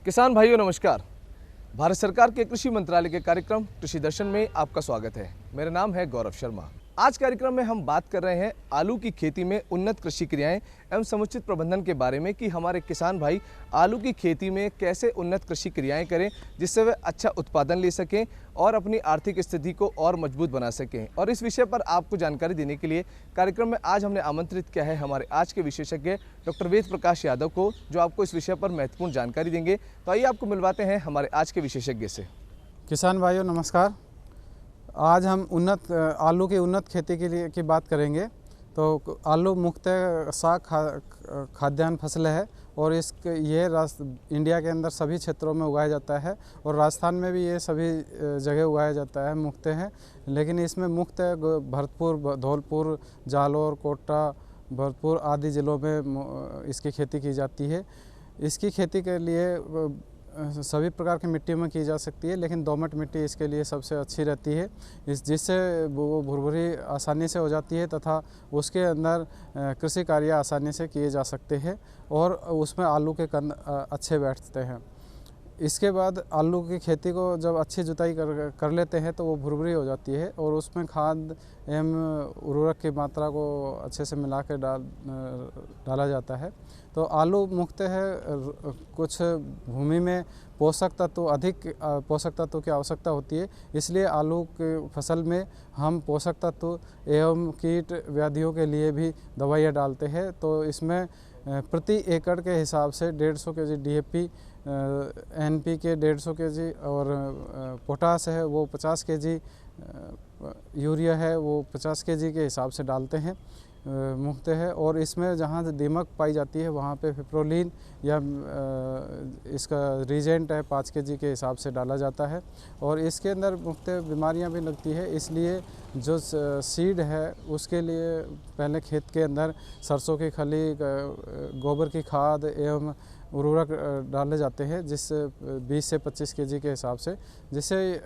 किसान भाइयों नमस्कार। भारत सरकार के कृषि मंत्रालय के कार्यक्रम कृषि दर्शन में आपका स्वागत है। मेरा नाम है गौरव शर्मा। आज कार्यक्रम में हम बात कर रहे हैं आलू की खेती में उन्नत कृषि क्रियाएं एवं समुचित प्रबंधन के बारे में कि हमारे किसान भाई आलू की खेती में कैसे उन्नत कृषि क्रियाएं करें जिससे वे अच्छा उत्पादन ले सकें और अपनी आर्थिक स्थिति को और मजबूत बना सकें। और इस विषय पर आपको जानकारी देने के लिए कार्यक्रम में आज हमने आमंत्रित किया है हमारे आज के विशेषज्ञ डॉक्टर वेद प्रकाश यादव को, जो आपको इस विषय पर महत्वपूर्ण जानकारी देंगे। तो आइए आपको मिलवाते हैं हमारे आज के विशेषज्ञ से। किसान भाइयों नमस्कार। आज हम आलू की उन्नत खेती के लिए की बात करेंगे। तो आलू मुख्यतः साग खाद्यान्न फसल है और ये इंडिया के अंदर सभी क्षेत्रों में उगाया जाता है और राजस्थान में भी ये सभी जगह उगाया जाता है मुख्यतः है। लेकिन इसमें मुख्यतः भरतपुर, धौलपुर, जालौर, कोटा, भरतपुर आदि ज़िलों में इसकी खेती की जाती है। इसकी खेती के लिए सभी प्रकार की मिट्टी में की जा सकती है, लेकिन दोमट मिट्टी इसके लिए सबसे अच्छी रहती है, जिससे वो भुरभुरी आसानी से हो जाती है तथा उसके अंदर कृषि कार्य आसानी से किए जा सकते हैं और उसमें आलू के कंद अच्छे बैठते हैं। इसके बाद आलू की खेती को जब अच्छी जुताई कर लेते हैं तो वो भुरभुरी हो जाती है और उसमें खाद एवं उर्वरक की मात्रा को अच्छे से मिला कर डाला जाता है। तो आलू मुख्यतः है कुछ भूमि में अधिक पोषक तत्व की आवश्यकता होती है, इसलिए आलू की फसल में हम पोषक तत्व एवं कीट व्याधियों के लिए भी दवाइयाँ डालते हैं। तो इसमें प्रति एकड़ के हिसाब से 150 kg DAP, NPK 150 kg और पोटास है वो 50 kg, यूरिया है वो 50 kg के हिसाब से डालते हैं मुख्यतः है। और इसमें जहाँ दीमक पाई जाती है वहाँ पे फिप्रोलिन या इसका रीजेंट है 5 kg के हिसाब से डाला जाता है। और इसके अंदर मुख्यतः बीमारियाँ भी लगती है, इसलिए जो सीड है उसके लिए पहले खेत के अंदर सरसों की खली, गोबर की खाद एवं उर्वरक डाले जाते हैं, जिससे 20 से 25 kg के हिसाब से, जिससे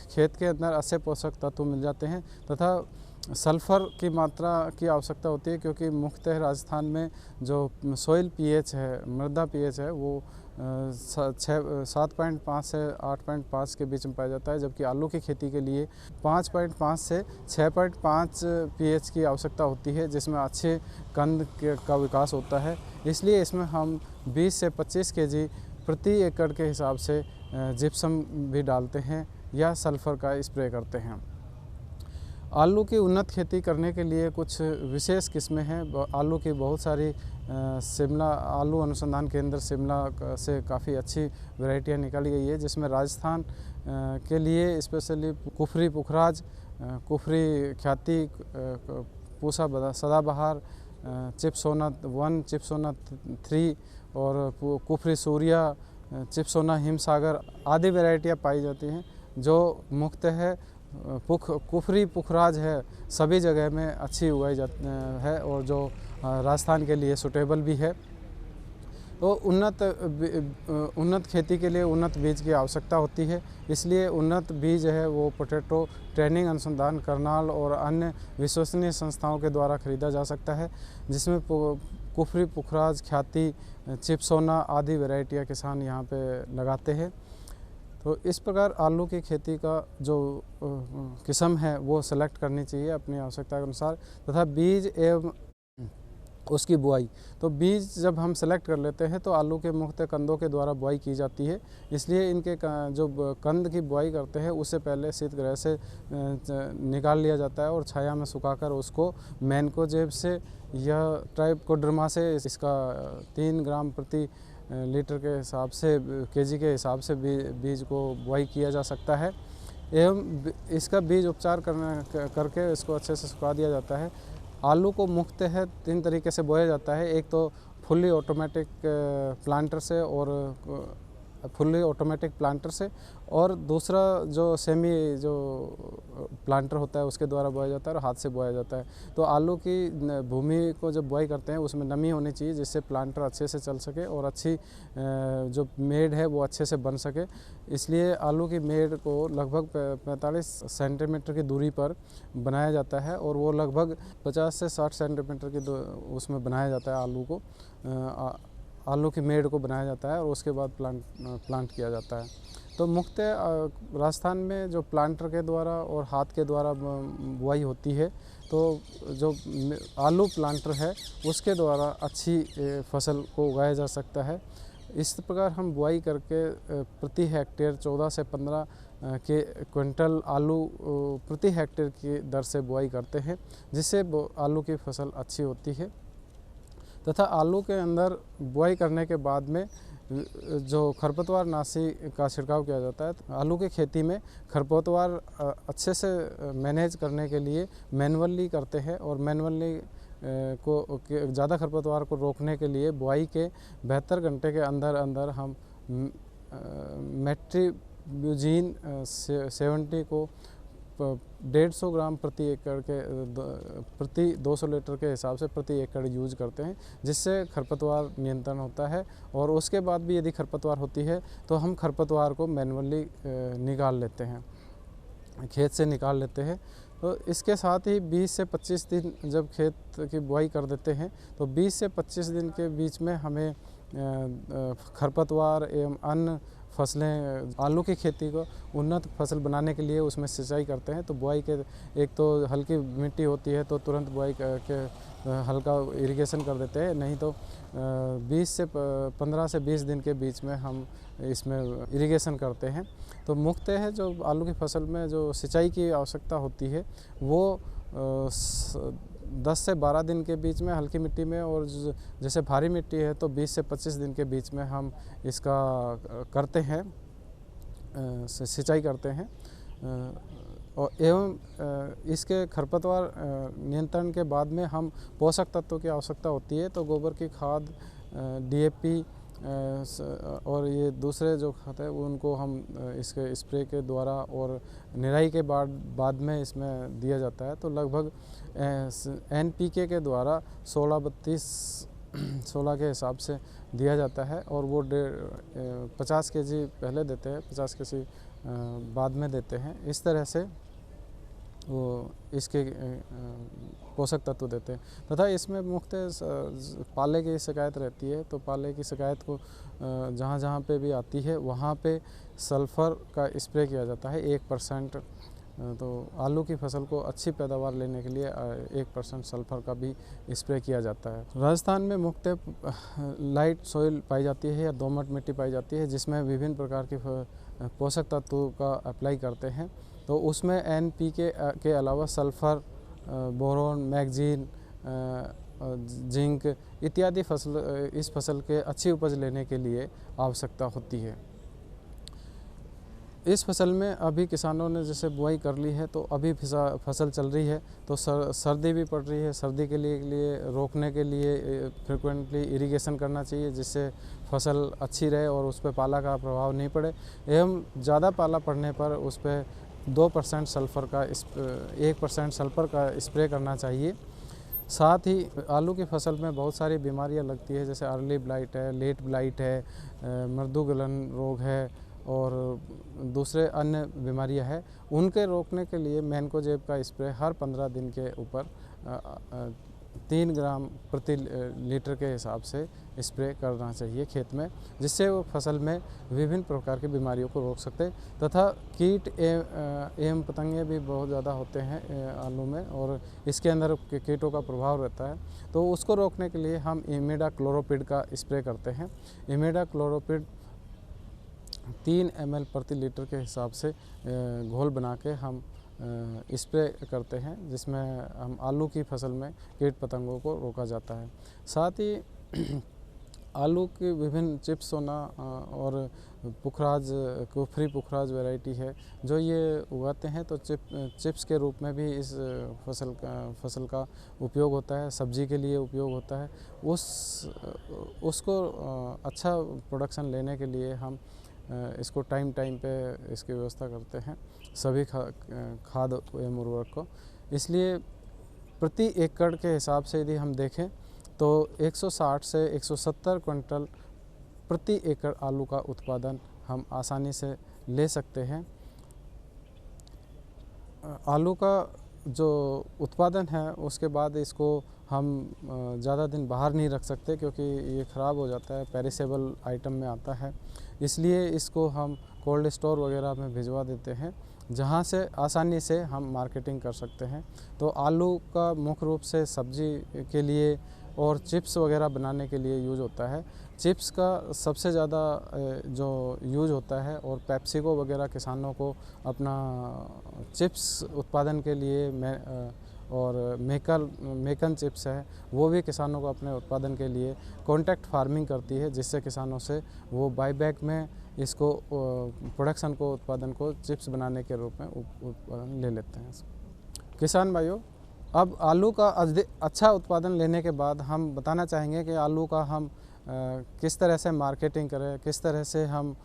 खेत के अंदर अच्छे पोषक तत्व मिल जाते हैं तथा सल्फ़र की मात्रा की आवश्यकता होती है, क्योंकि मुख्यतः राजस्थान में जो सॉइल pH है, मृदा pH है वो 7.5 से 8.5 के बीच में पाया जाता है, जबकि आलू की खेती के लिए 5.5 से 6.5 pH की आवश्यकता होती है, जिसमें अच्छे कंद का विकास होता है। इसलिए इसमें हम 20 से 25 kg प्रति एकड़ के हिसाब से जिप्सम भी डालते हैं या सल्फ़र का स्प्रे करते हैं। आलू की उन्नत खेती करने के लिए कुछ विशेष किस्में हैं। आलू की बहुत सारी शिमला आलू अनुसंधान केंद्र शिमला से काफ़ी अच्छी वैरायटियाँ निकाली गई है, जिसमें राजस्थान के लिए स्पेशली कुफरी पुखराज, कुफरी ख्याति, पूसा सदाबहार, चिपसोना 1, चिपसोना 3 और कुफरी सूर्या, चिपसोना हिमसागर आदि वैरायटियाँ पाई जाती हैं, जो मुख्यतः है कुफरी पुखराज है सभी जगह में अच्छी उगाई जाती है और जो राजस्थान के लिए सूटेबल भी है। तो उन्नत खेती के लिए उन्नत बीज की आवश्यकता होती है, इसलिए उन्नत बीज है वो पोटैटो ट्रेनिंग अनुसंधान करनाल और अन्य विश्वसनीय संस्थाओं के द्वारा खरीदा जा सकता है, जिसमें कुफरी पुखराज, ख्याति, चिपसोना आदि वैरायटियाँ किसान यहाँ पे लगाते हैं। तो इस प्रकार आलू की खेती का जो किस्म है वो सेलेक्ट करनी चाहिए अपनी आवश्यकता के अनुसार, तथा बीज एवं उसकी बुआई। तो बीज जब हम सेलेक्ट कर लेते हैं तो आलू के मुख्य कंदों के द्वारा बुआई की जाती है, इसलिए इनके जो कंद की बुआई करते हैं उससे पहले शीतगृह से निकाल लिया जाता है और छाया में सुखाकर उसको मैनकोजेब से या ट्राइकोडर्मा से इसका 3 ग्राम प्रति लीटर के हिसाब से केजी के हिसाब से बीज को बुआई किया जा सकता है एवं इसका बीज उपचार करके इसको अच्छे से सुखा दिया जाता है। आलू को मुख्यतः है 3 तरीके से बोया जाता है। एक तो फुल्ली ऑटोमेटिक प्लांटर से और दूसरा जो सेमी प्लांटर होता है उसके द्वारा बोया जाता है और हाथ से बोया जाता है। तो आलू की भूमि को जब बुआई करते हैं उसमें नमी होनी चाहिए, जिससे प्लांटर अच्छे से चल सके और अच्छी जो मेड़ है वो अच्छे से बन सके। इसलिए आलू की मेड़ को लगभग 45 सेंटीमीटर की दूरी पर बनाया जाता है और वो लगभग 50 से 60 सेंटीमीटर की उसमें बनाया जाता है आलू को। आलू की मेड़ को बनाया जाता है और उसके बाद प्लांट किया जाता है। तो मुख्यतः राजस्थान में जो प्लांटर के द्वारा और हाथ के द्वारा बुआई होती है, तो जो आलू प्लांटर है उसके द्वारा अच्छी फसल को उगाया जा सकता है। इस प्रकार हम बुआई करके प्रति हेक्टेयर 14 से 15 के क्विंटल आलू प्रति हेक्टेयर की दर से बुआई करते हैं, जिससे आलू की फसल अच्छी होती है। तथा आलू के अंदर बुआई करने के बाद में जो खरपतवार नाशी का छिड़काव किया जाता है। आलू की खेती में खरपतवार अच्छे से मैनेज करने के लिए मैनुअली करते हैं और मैनुअली को ज़्यादा खरपतवार को रोकने के लिए बुआई के 72 घंटे के अंदर अंदर हम मेट्रीब्यूजिन 70 को 150 ग्राम प्रति एकड़ के प्रति 200 लीटर के हिसाब से प्रति एकड़ यूज करते हैं, जिससे खरपतवार नियंत्रण होता है। और उसके बाद भी यदि खरपतवार होती है तो हम खरपतवार को मैनुअली निकाल लेते हैं, खेत से निकाल लेते हैं। तो इसके साथ ही 20 से 25 दिन जब खेत की बुआई कर देते हैं तो 20 से 25 दिन के बीच में हमें खरपतवार एवं अन्य फसलें, आलू की खेती को उन्नत फसल बनाने के लिए उसमें सिंचाई करते हैं। तो बुआई के एक तो हल्की मिट्टी होती है तो तुरंत बुआई के हल्का इरिगेशन कर देते हैं, नहीं तो 15 से 20 दिन के बीच में हम इसमें इरिगेशन करते हैं। तो मुख्यतः है जो आलू की फसल में जो सिंचाई की आवश्यकता होती है वो 10 से 12 दिन के बीच में हल्की मिट्टी में, और जैसे भारी मिट्टी है तो 20 से 25 दिन के बीच में हम इसका करते हैं, सिंचाई करते हैं। और एवं इसके खरपतवार नियंत्रण के बाद में हम पोषक तत्वों की आवश्यकता होती है, तो गोबर की खाद, DAP और ये दूसरे जो खाद है उनको हम इसके स्प्रे के द्वारा और निराई के बाद में इसमें दिया जाता है। तो लगभग NPK के द्वारा 16-32-16 के हिसाब से दिया जाता है, और वो 50 kg पहले देते हैं, 50 kg बाद में देते हैं। इस तरह से वो इसके पोषक तत्व देते हैं। तथा इसमें मुख्य पाले की शिकायत रहती है, तो पाले की शिकायत को जहाँ जहाँ पे भी आती है वहाँ पे सल्फ़र का स्प्रे किया जाता है 1%। तो आलू की फसल को अच्छी पैदावार लेने के लिए 1% सल्फ़र का भी स्प्रे किया जाता है। राजस्थान में मुख्य लाइट सॉइल पाई जाती है या दोमट मिट्टी पाई जाती है, जिसमें विभिन्न प्रकार के पोषक तत्वों का अप्लाई करते हैं। तो उसमें NPK के अलावा सल्फ़र, बोरोन, मैग्नीज, जिंक इत्यादि इस फसल के अच्छी उपज लेने के लिए आवश्यकता होती है। इस फसल में अभी किसानों ने जैसे बुआई कर ली है तो अभी फसल चल रही है, तो सर्दी भी पड़ रही है। सर्दी के लिए रोकने के लिए फ्रिक्वेंटली इरिगेशन करना चाहिए, जिससे फसल अच्छी रहे और उस पर पाला का प्रभाव नहीं पड़े। एवं ज़्यादा पाला पड़ने पर उस पर 2% सल्फ़र का 1% सल्फ़र का स्प्रे करना चाहिए। साथ ही आलू की फसल में बहुत सारी बीमारियां लगती है, जैसे अर्ली ब्लाइट है, लेट ब्लाइट है, मृदु गलन रोग है और दूसरे अन्य बीमारियां हैं। उनके रोकने के लिए मैनकोजेब का स्प्रे हर 15 दिन के ऊपर 3 ग्राम प्रति लीटर के हिसाब से स्प्रे करना चाहिए खेत में, जिससे वो फसल में विभिन्न प्रकार की बीमारियों को रोक सकते। तथा कीट एवं पतंगे भी बहुत ज़्यादा होते हैं आलू में, और इसके अंदर कीटों का प्रभाव रहता है। तो उसको रोकने के लिए हम इमिडाक्लोरोपिड का स्प्रे करते हैं। इमिडाक्लोरोपिड 3 ml प्रति लीटर के हिसाब से घोल बना के हम स्प्रे करते हैं, जिसमें हम आलू की फसल में कीट पतंगों को रोका जाता है। साथ ही आलू की विभिन्न चिप्स होना और पुखराज, कुफरी पुखराज वैरायटी है जो ये उगाते हैं, तो चिप्स के रूप में भी इस फसल का उपयोग होता है, सब्जी के लिए उपयोग होता है। उसको अच्छा प्रोडक्शन लेने के लिए हम इसको टाइम पे इसकी व्यवस्था करते हैं, सभी खाद एवं उर्वरक को। इसलिए प्रति एकड़ के हिसाब से यदि हम देखें तो 160 से 170 क्विंटल प्रति एकड़ आलू का उत्पादन हम आसानी से ले सकते हैं। आलू का जो उत्पादन है उसके बाद इसको हम ज़्यादा दिन बाहर नहीं रख सकते, क्योंकि ये ख़राब हो जाता है, पेरिसेबल आइटम में आता है। इसलिए इसको हम कोल्ड स्टोर वगैरह में भिजवा देते हैं, जहाँ से आसानी से हम मार्केटिंग कर सकते हैं। तो आलू का मुख्य रूप से सब्जी के लिए और चिप्स वगैरह बनाने के लिए यूज़ होता है। चिप्स का सबसे ज़्यादा जो यूज़ होता है, और पेप्सिको वगैरह किसानों को अपना चिप्स उत्पादन के लिए और मेकन चिप्स है, वो भी किसानों को अपने उत्पादन के लिए कॉन्ट्रैक्ट फार्मिंग करती है, जिससे किसानों से वो बाईबैक में इसको प्रोडक्शन को, उत्पादन को चिप्स बनाने के रूप में उत्पादन ले लेते हैं। किसान भाइयों, अब आलू का अच्छा उत्पादन लेने के बाद हम बताना चाहेंगे कि आलू का हम किस तरह से मार्केटिंग करें, किस तरह से हम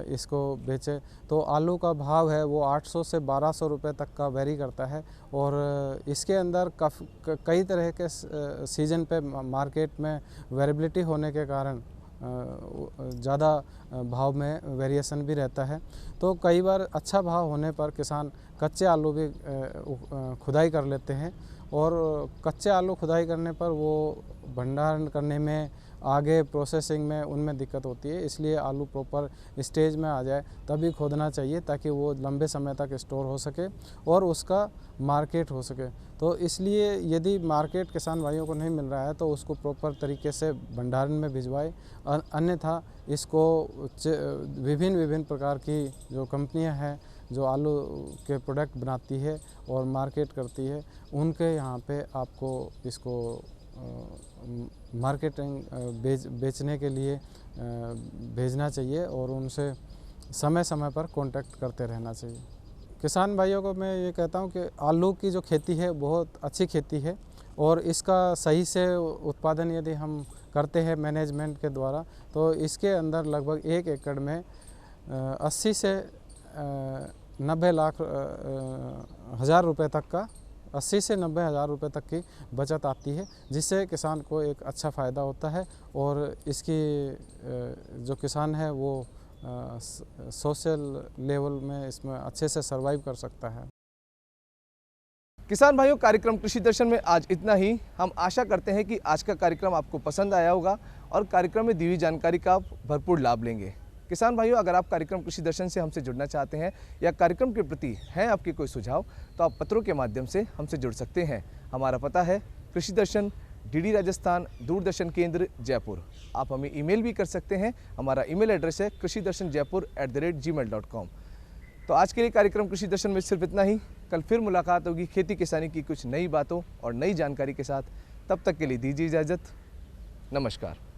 इसको बेचें। तो आलू का भाव है वो 800 से 1200 रुपये तक का वेरी करता है, और इसके अंदर कई तरह के सीज़न पे मार्केट में वेरिएबिलिटी होने के कारण ज़्यादा भाव में वेरिएशन भी रहता है। तो कई बार अच्छा भाव होने पर किसान कच्चे आलू भी खुदाई कर लेते हैं, और कच्चे आलू खुदाई करने पर वो भंडारण करने में, आगे प्रोसेसिंग में उनमें दिक्कत होती है। इसलिए आलू प्रॉपर स्टेज में आ जाए तभी खोदना चाहिए, ताकि वो लंबे समय तक स्टोर हो सके और उसका मार्केट हो सके। तो इसलिए यदि मार्केट किसान भाइयों को नहीं मिल रहा है तो उसको प्रॉपर तरीके से भंडारण में भिजवाए, अन्यथा इसको विभिन्न प्रकार की जो कंपनियां हैं जो आलू के प्रोडक्ट बनाती है और मार्केट करती है, उनके यहाँ पे आपको इसको मार्केटिंग बेचने के लिए भेजना चाहिए, और उनसे समय समय पर कांटेक्ट करते रहना चाहिए। किसान भाइयों को मैं ये कहता हूँ कि आलू की जो खेती है बहुत अच्छी खेती है, और इसका सही से उत्पादन यदि हम करते हैं मैनेजमेंट के द्वारा, तो इसके अंदर लगभग 1 एकड़ में 80 से 90 लाख हज़ार रुपये तक का 80 से 90 हज़ार रुपये तक की बचत आती है, जिससे किसान को एक अच्छा फ़ायदा होता है, और इसकी जो किसान है वो सोशल लेवल में इसमें अच्छे से सर्वाइव कर सकता है। किसान भाइयों, कार्यक्रम कृषि दर्शन में आज इतना ही। हम आशा करते हैं कि आज का कार्यक्रम आपको पसंद आया होगा और कार्यक्रम में दी हुई जानकारी का आप भरपूर लाभ लेंगे। किसान भाइयों, अगर आप कार्यक्रम कृषि दर्शन से हमसे जुड़ना चाहते हैं या कार्यक्रम के प्रति हैं आपके कोई सुझाव, तो आप पत्रों के माध्यम से हमसे जुड़ सकते हैं। हमारा पता है कृषि दर्शन, DD राजस्थान, दूरदर्शन केंद्र, जयपुर। आप हमें ईमेल भी कर सकते हैं। हमारा ईमेल एड्रेस है krishidarshanjaipur@gmail.com। तो आज के लिए कार्यक्रम कृषि दर्शन में सिर्फ इतना ही। कल फिर मुलाकात होगी खेती किसानी की कुछ नई बातों और नई जानकारी के साथ। तब तक के लिए दीजिए इजाज़त। नमस्कार।